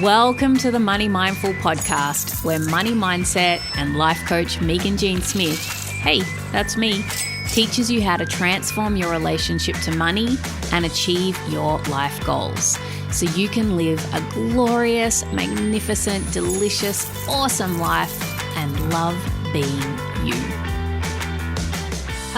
Welcome to the Money Mindful podcast, where money mindset and life coach Meaghan Jean Smith, hey, that's me, teaches you how to transform your relationship to money and achieve your life goals so you can live a glorious, magnificent, delicious, awesome life and love being you.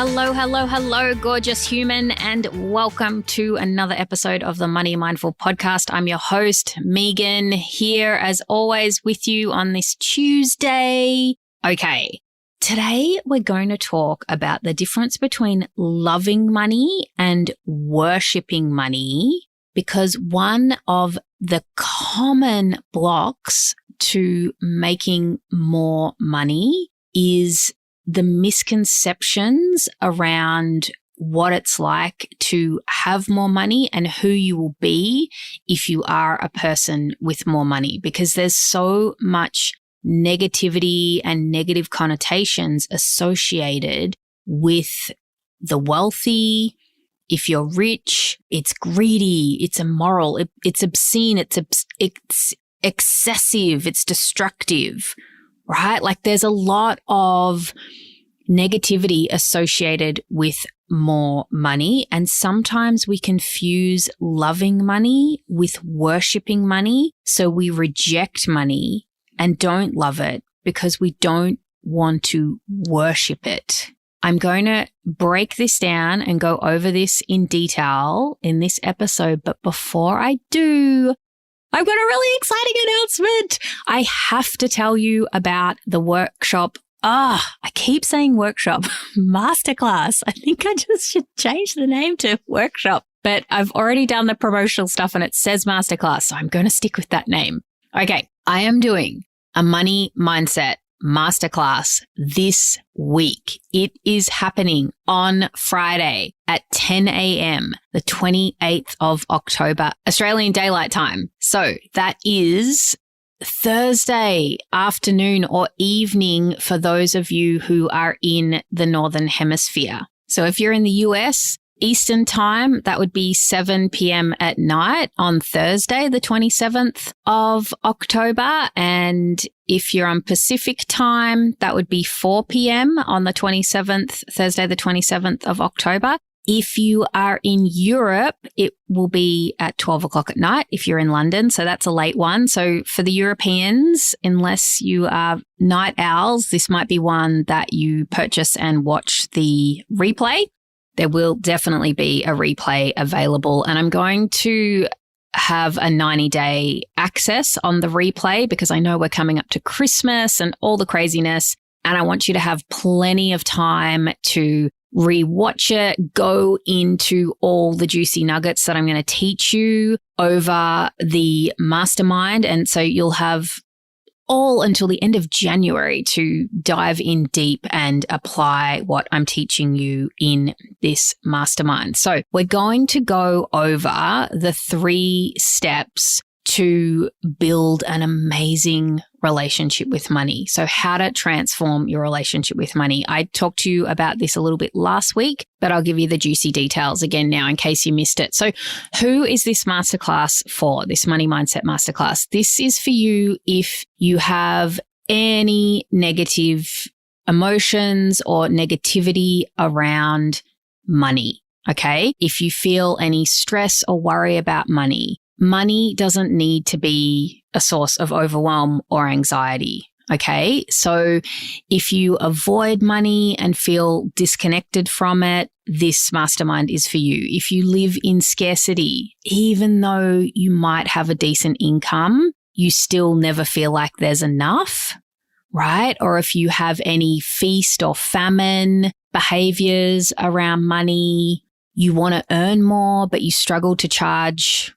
Hello, gorgeous human, and welcome to another episode of the Money Mindful podcast. I'm your host, Meaghan, here as always with you on this Tuesday. Okay, today we're going to talk about the difference between loving money and worshipping money, because one of the common blocks to making more money is the misconceptions around what it's like to have more money and who you will be if you are a person with more money, because there's so much negativity and negative connotations associated with the wealthy. If you're rich, it's greedy, it's immoral, it's obscene, it's excessive, it's destructive. Right? Like there's a lot of negativity associated with more money. And sometimes we confuse loving money with worshipping money. So we reject money and don't love it because we don't want to worship it. I'm going to break this down and go over this in detail in this episode. But before I do, I've got a really exciting announcement. I have to tell you about the workshop. I keep saying workshop, masterclass. I think I just should change the name to workshop, but I've already done the promotional stuff and it says masterclass, so I'm going to stick with that name. Okay, I am doing a money mindset masterclass this week. It is happening on Friday at 10 a.m., the 28th of October, Australian Daylight Time. So that is Thursday afternoon or evening for those of you who are in the Northern Hemisphere. So if you're in the US, Eastern time, that would be 7 p.m. at night on Thursday, the 27th of October. And if you're on Pacific time, that would be 4 p.m. on the 27th, Thursday, the 27th of October. If you are in Europe, it will be at 12 o'clock at night if you're in London. So that's a late one. So for the Europeans, unless you are night owls, this might be one that you purchase and watch the replay. There will definitely be a replay available, and I'm going to have a 90-day access on the replay because I know we're coming up to Christmas and all the craziness, and I want you to have plenty of time to rewatch it, go into all the juicy nuggets that I'm going to teach you over the mastermind, and so you'll have all until the end of January to dive in deep and apply what I'm teaching you in this mastermind. So we're going to go over the 3 steps to build an amazing relationship with money. So how to transform your relationship with money. I talked to you about this a little bit last week, but I'll give you the juicy details again now in case you missed it. So who is this masterclass for, this Money Mindset Masterclass? This is for you if you have any negative emotions or negativity around money, okay? If you feel any stress or worry about money, money doesn't need to be a source of overwhelm or anxiety, okay? So if you avoid money and feel disconnected from it, this mastermind is for you. If you live in scarcity, even though you might have a decent income, you still never feel like there's enough, right? Or if you have any feast or famine behaviors around money, you want to earn more, but you struggle to charge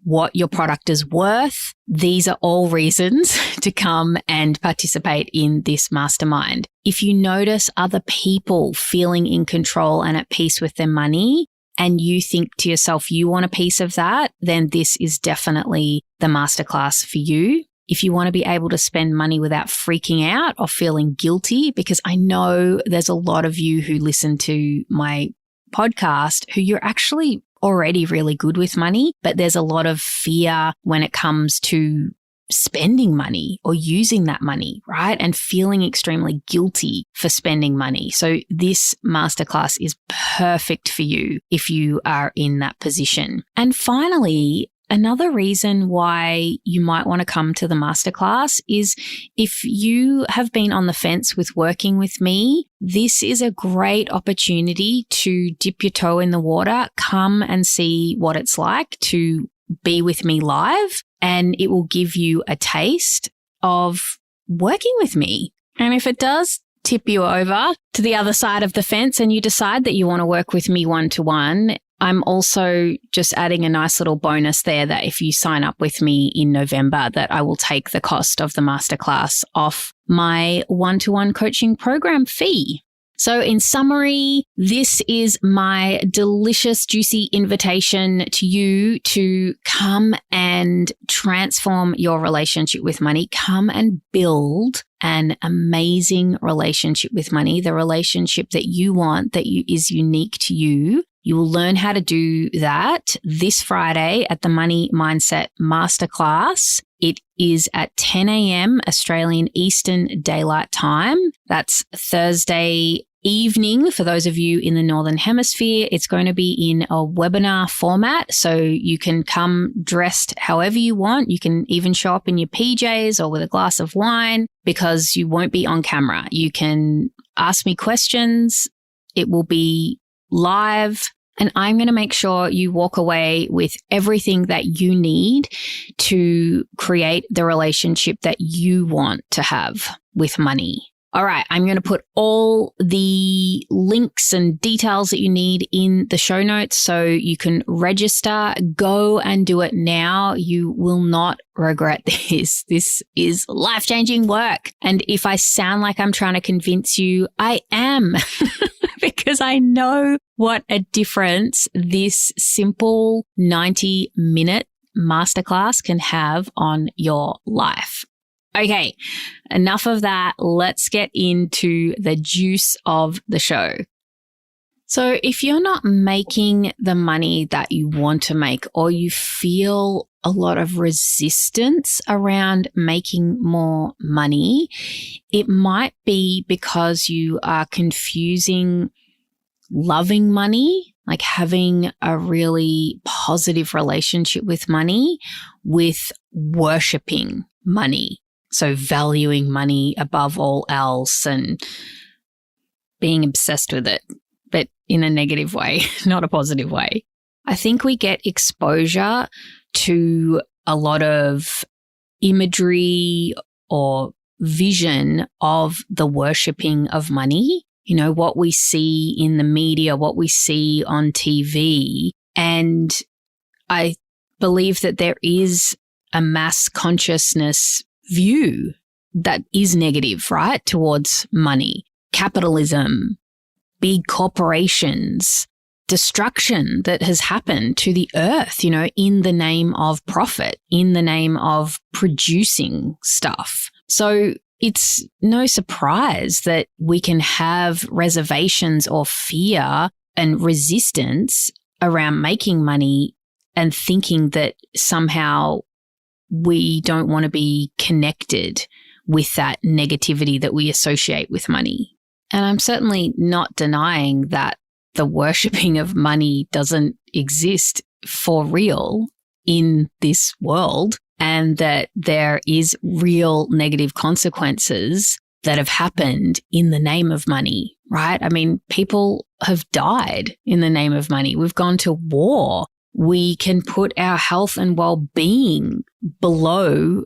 what your product is worth. These are all reasons to come and participate in this mastermind. If you notice other people feeling in control and at peace with their money, and you think to yourself, you want a piece of that, then this is definitely the masterclass for you. If you want to be able to spend money without freaking out or feeling guilty, because I know there's a lot of you who listen to my podcast who you're actually already really good with money, but there's a lot of fear when it comes to spending money or using that money, right? And feeling extremely guilty for spending money. So this masterclass is perfect for you if you are in that position. And finally, another reason why you might want to come to the masterclass is if you have been on the fence with working with me, this is a great opportunity to dip your toe in the water, come and see what it's like to be with me live, and it will give you a taste of working with me. And if it does tip you over to the other side of the fence and you decide that you want to work with me one-to-one, I'm also just adding a nice little bonus there that if you sign up with me in November, that I will take the cost of the masterclass off my one-to-one coaching program fee. So in summary, this is my delicious, juicy invitation to you to come and transform your relationship with money. Come and build an amazing relationship with money, the relationship that you want, that is unique to you. You will learn how to do that this Friday at the Money Mindset Masterclass. It is at 10 a.m. Australian Eastern Daylight Time. That's Thursday evening for those of you in the Northern Hemisphere. It's going to be in a webinar format, so you can come dressed however you want. You can even show up in your PJs or with a glass of wine because you won't be on camera. You can ask me questions. It will be live, and I'm going to make sure you walk away with everything that you need to create the relationship that you want to have with money. All right, I'm going to put all the links and details that you need in the show notes so you can register. Go and do it now. You will not regret this. This is life-changing work. And if I sound like I'm trying to convince you, I am. Because I know what a difference this simple 90-minute masterclass can have on your life. Okay, enough of that. Let's get into the juice of the show. So if you're not making the money that you want to make, or you feel a lot of resistance around making more money, it might be because you are confusing loving money, like having a really positive relationship with money, with worshiping money. So valuing money above all else and being obsessed with it, but in a negative way, not a positive way. I think we get exposure to a lot of imagery or vision of the worshipping of money, you know, what we see in the media, what we see on TV. And I believe that there is a mass consciousness view that is negative, right, towards money, capitalism, big corporations, destruction that has happened to the earth, you know, in the name of profit, in the name of producing stuff. So it's no surprise that we can have reservations or fear and resistance around making money and thinking that somehow we don't want to be connected with that negativity that we associate with money. And I'm certainly not denying that the worshipping of money doesn't exist for real in this world, and that there is real negative consequences that have happened in the name of money, right? I mean, people have died in the name of money. We've gone to war. We can put our health and well-being below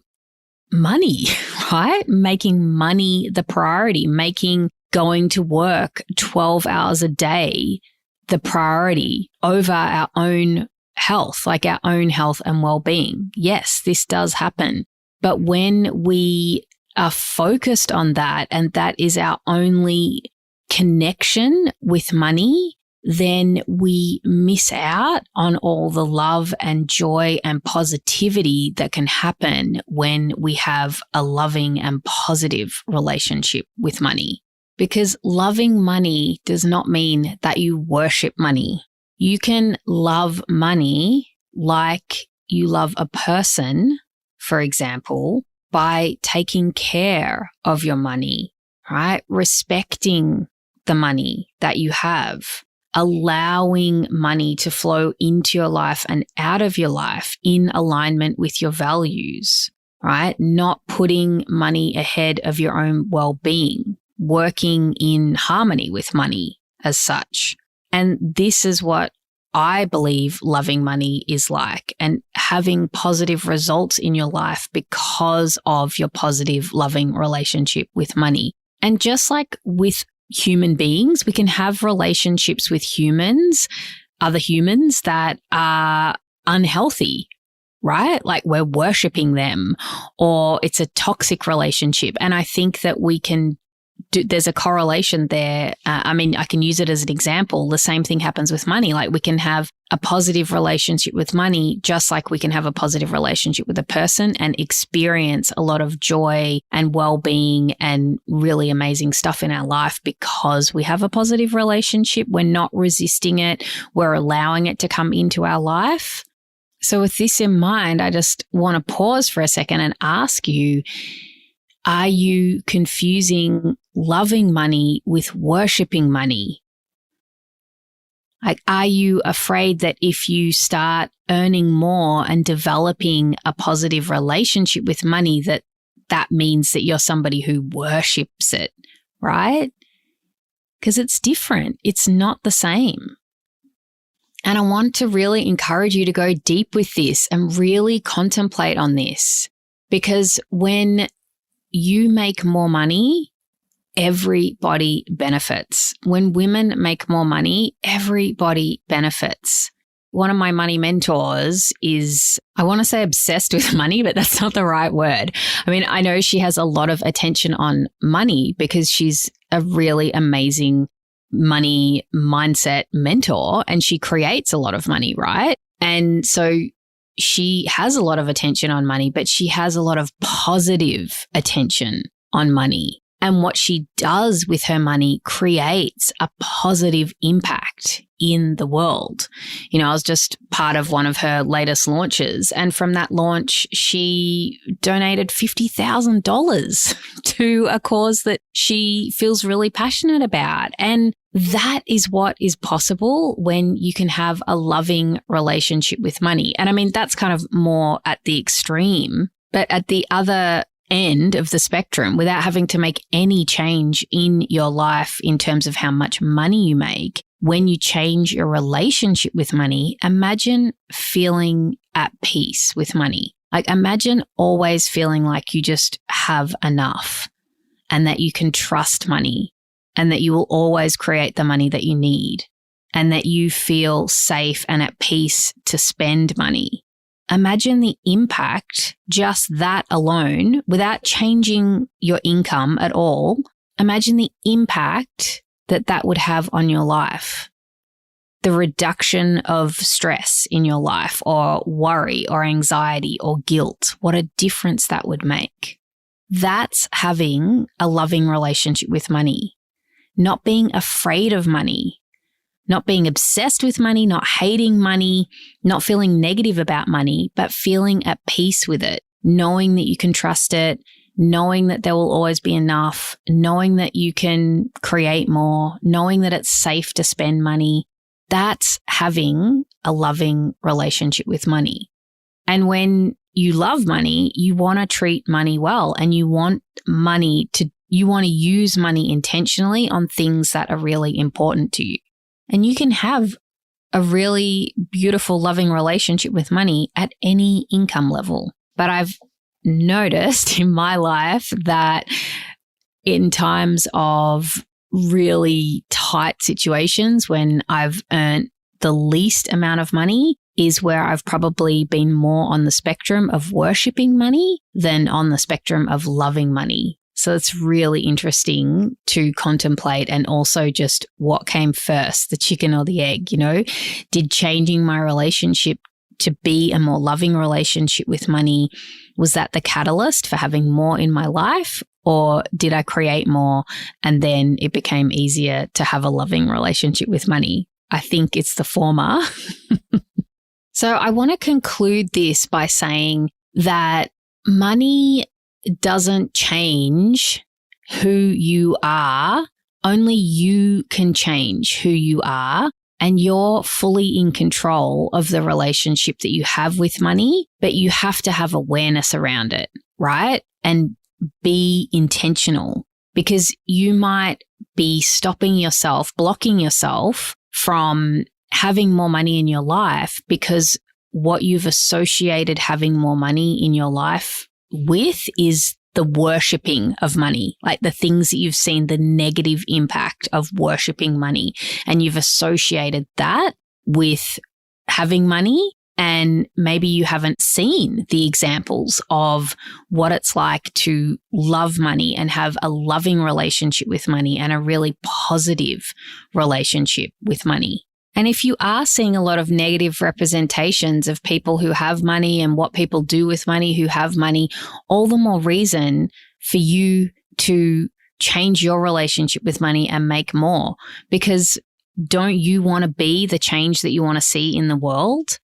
money, right? Making money the priority, making going to work 12 hours a day the priority over our own health, like our own health and well-being. Yes, this does happen. But when we are focused on that, and that is our only connection with money, then we miss out on all the love and joy and positivity that can happen when we have a loving and positive relationship with money. Because loving money does not mean that you worship money. You can love money like you love a person for example, by taking care of your money, right? Respecting the money that you have, allowing money to flow into your life and out of your life in alignment with your values, right? Not putting money ahead of your own well-being, working in harmony with money as such. And this is what I believe loving money is like, and having positive results in your life because of your positive, loving relationship with money. And just like with human beings, we can have relationships with humans, other humans that are unhealthy, right? Like we're worshiping them, or it's a toxic relationship. And I think that we can there's a correlation there. I can use it as an example. The same thing happens with money. Like we can have a positive relationship with money, just like we can have a positive relationship with a person and experience a lot of joy and well-being and really amazing stuff in our life because we have a positive relationship. We're not resisting it. We're allowing it to come into our life. So with this in mind, I just want to pause for a second and ask you, are you confusing loving money with worshiping money? Like, are you afraid that if you start earning more and developing a positive relationship with money, that means that you're somebody who worships it, right? Because it's different. It's not the same. And I want to really encourage you to go deep with this and really contemplate on this, because when you make more money, everybody benefits. When women make more money, everybody benefits. One of my money mentors is, I want to say obsessed with money, but that's not the right word. I mean, I know she has a lot of attention on money because she's a really amazing money mindset mentor and she creates a lot of money, right? And so she has a lot of attention on money, but she has a lot of positive attention on money. And what she does with her money creates a positive impact in the world. You know, I was just part of one of her latest launches, and from that launch, she donated $50,000 to a cause that she feels really passionate about. And that is what is possible when you can have a loving relationship with money. And I mean, that's kind of more at the extreme, but at the other end of the spectrum, without having to make any change in your life in terms of how much money you make, when you change your relationship with money, imagine feeling at peace with money. Like imagine always feeling like you just have enough and that you can trust money and that you will always create the money that you need and that you feel safe and at peace to spend money. Imagine the impact, just that alone, without changing your income at all. Imagine the impact that would have on your life. The reduction of stress in your life, or worry or anxiety or guilt. What a difference that would make. That's having a loving relationship with money. Not being afraid of money. Not being obsessed with money, not hating money, not feeling negative about money, but feeling at peace with it, knowing that you can trust it, knowing that there will always be enough, knowing that you can create more, knowing that it's safe to spend money. That's having a loving relationship with money. And when you love money, you want to treat money well, and you want to use money intentionally on things that are really important to you. And you can have a really beautiful, loving relationship with money at any income level. But I've noticed in my life that in times of really tight situations when I've earned the least amount of money is where I've probably been more on the spectrum of worshipping money than on the spectrum of loving money. So it's really interesting to contemplate, and also just what came first, the chicken or the egg, you know? Did changing my relationship to be a more loving relationship with money, was that the catalyst for having more in my life? Or did I create more and then it became easier to have a loving relationship with money? I think it's the former. So I want to conclude this by saying that money doesn't change who you are. Only you can change who you are, and you're fully in control of the relationship that you have with money, but you have to have awareness around it, right? And be intentional, because you might be stopping yourself, blocking yourself from having more money in your life because what you've associated having more money in your life with is the worshipping of money, like the things that you've seen the negative impact of worshipping money. And you've associated that with having money. And maybe you haven't seen the examples of what it's like to love money and have a loving relationship with money and a really positive relationship with money. And if you are seeing a lot of negative representations of people who have money and what people do with money who have money, all the more reason for you to change your relationship with money and make more. Because don't you want to be the change that you want to see in the world?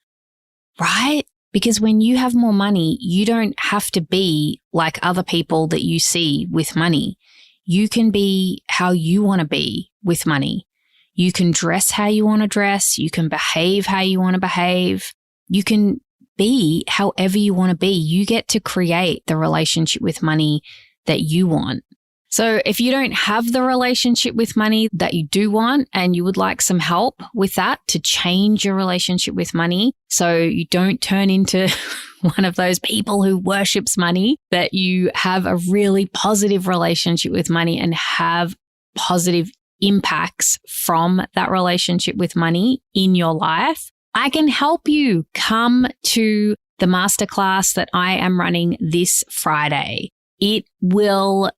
Right? Because when you have more money, you don't have to be like other people that you see with money. You can be how you want to be with money. You can dress how you want to dress. You can behave how you want to behave. You can be however you want to be. You get to create the relationship with money that you want. So if you don't have the relationship with money that you do want and you would like some help with that to change your relationship with money so you don't turn into one of those people who worships money, that you have a really positive relationship with money and have positive impacts from that relationship with money in your life, I can help you. Come to the masterclass that I am running this Friday. It will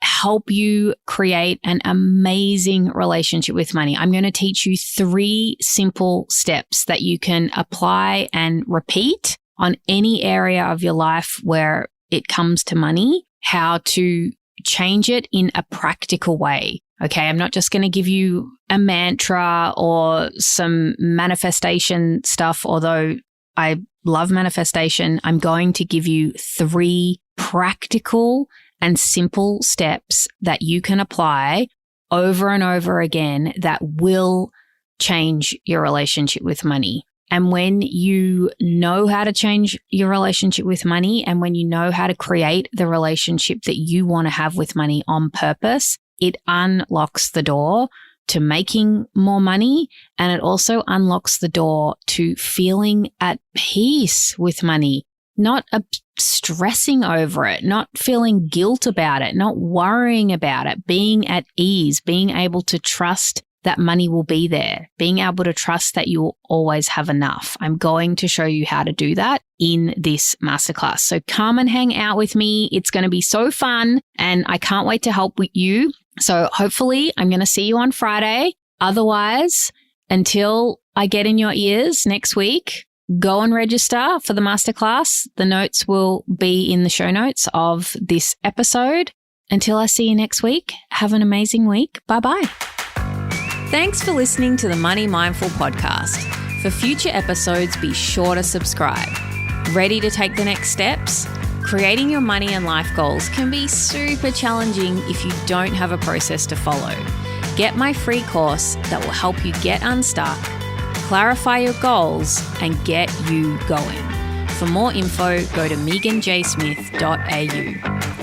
help you create an amazing relationship with money. I'm going to teach you 3 simple steps that you can apply and repeat on any area of your life where it comes to money, how to change it in a practical way. Okay, I'm not just going to give you a mantra or some manifestation stuff, although I love manifestation. I'm going to give you 3 practical and simple steps that you can apply over and over again that will change your relationship with money. And when you know how to change your relationship with money, and when you know how to create the relationship that you want to have with money on purpose, it unlocks the door to making more money, and it also unlocks the door to feeling at peace with money, not stressing over it, not feeling guilt about it, not worrying about it, being at ease, being able to trust that money will be there, being able to trust that you will always have enough. I'm going to show you how to do that in this masterclass. So come and hang out with me. It's going to be so fun, and I can't wait to help with you. So hopefully I'm going to see you on Friday. Otherwise, until I get in your ears next week, go and register for the masterclass. The notes will be in the show notes of this episode. Until I see you next week, have an amazing week. Bye-bye. Thanks for listening to the Money Mindful podcast. For future episodes, be sure to subscribe. Ready to take the next steps? Creating your money and life goals can be super challenging if you don't have a process to follow. Get my free course that will help you get unstuck, clarify your goals, and get you going. For more info, go to meaghanjsmith.au.